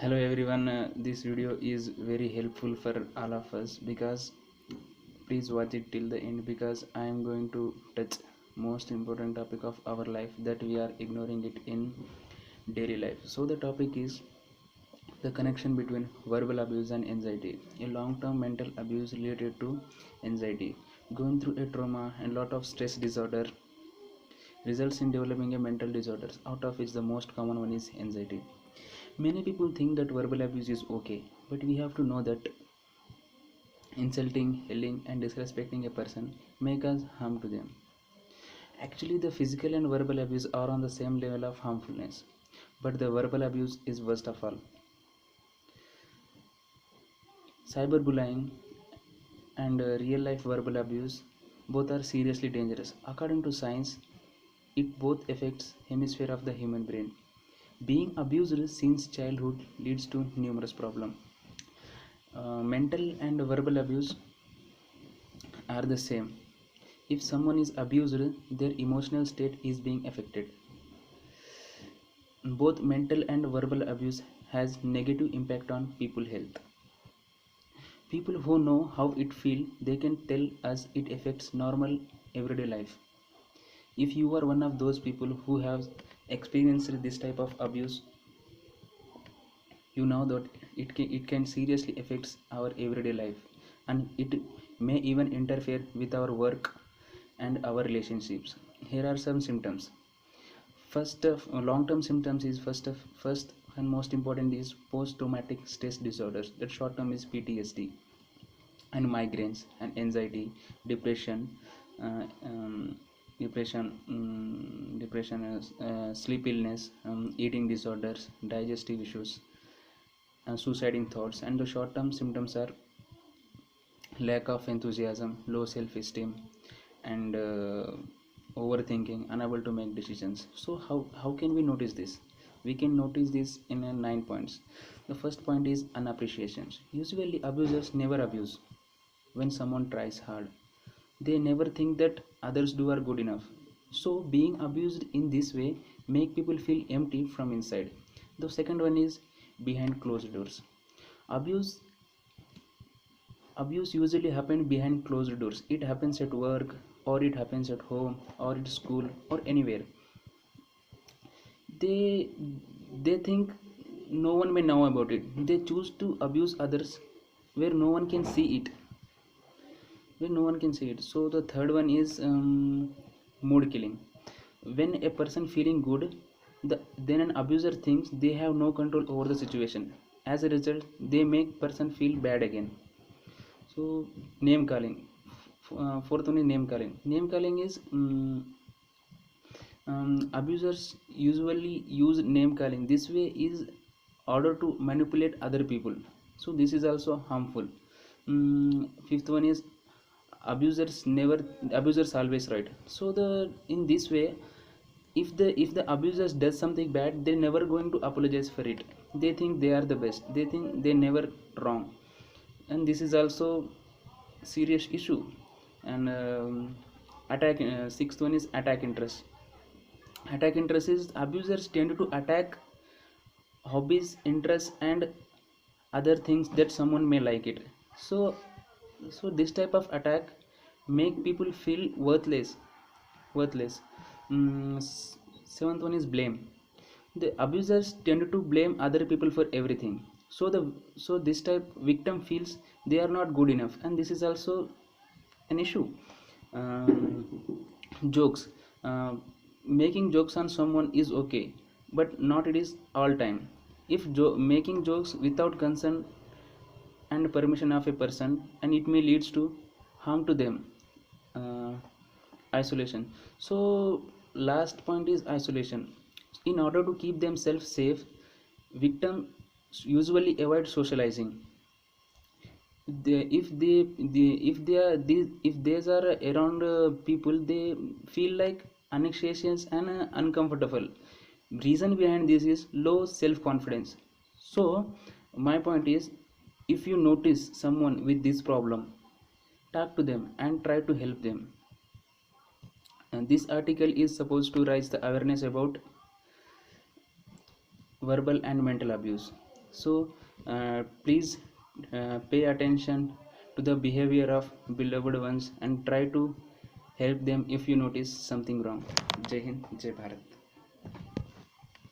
Hello everyone, this video is very helpful for all of us because please watch it till the end because I am going to touch most important topic of our life that we are ignoring it in daily life. So the topic is the connection between verbal abuse and anxiety. A long-term mental abuse related to anxiety. Going through a trauma and lot of stress disorder results in developing a mental disorders, out of which the most common one is anxiety. Many people think that verbal abuse is okay, but we have to know that insulting, yelling, and disrespecting a person may cause harm to them. Actually, the physical and verbal abuse are on the same level of harmfulness, but the verbal abuse is worst of all. Cyberbullying and real life verbal abuse both are seriously dangerous. According to science, it both affects hemisphere of the human brain. Being abused since childhood leads to numerous problems. Mental and verbal abuse are the same. If someone is abused, their emotional state is being affected. Both mental and verbal abuse has negative impact on people health. People who know how it feel, they can tell us it affects normal everyday life. If you are one of those people who have experienced this type of abuse, you know that it can seriously affects our everyday life, and it may even interfere with our work and our relationships. Here are some symptoms. First of long-term symptoms is first and most important is post-traumatic stress disorders. That short term is PTSD, and migraines and anxiety, depression, uh, um, sleep illness, eating disorders, digestive issues, suiciding thoughts. And the short-term symptoms are lack of enthusiasm, low self-esteem, and overthinking, unable to make decisions. So how can we notice this? We can notice this in 9 points. The first point is unappreciation. Usually abusers never abuse when someone tries hard. They never think that others do are good enough. So being abused in this way make people feel empty from inside. The second one is behind closed doors. Abuse abuse usually happens behind closed doors. It happens at work, or it happens at home, or at school, or anywhere. They they think no one may know about it. They choose to abuse others where no one can see it. So the third one is mood killing. When a person feeling good, then an abuser thinks they have no control over the situation. As a result, they make person feel bad again. So name calling. Fourth one is name calling. Name calling is abusers usually use name calling. This way is order to manipulate other people. So this is also harmful. Fifth one is abusers always right. So the in this way, if the abusers does something bad, they never going to apologize for it. They think they are the best. They think they never wrong, and this is also serious issue. And attack sixth one is attack interest. Attack interest is abusers tend to attack hobbies, interests, and other things that someone may like it. So this type of attack make people feel worthless. Seventh one is blame. The abusers tend to blame other people for everything. So this type victim feels they are not good enough, and this is also an issue. Jokes. Making jokes on someone is okay, but not it is all time. If making jokes without consent and permission of a person, and it may leads to harm to them. uh, Isolation. So last point is isolation. In order to keep themselves safe, victims usually avoid socializing. If these are around people, they feel like anxious and uncomfortable. Reason behind this is low self confidence. So my point is, if you notice someone with this problem, talk to them and try to help them. And this article is supposed to raise the awareness about verbal and mental abuse. So please pay attention to the behavior of beloved ones and try to help them if you notice something wrong. Jai Hind, Jai Bharat.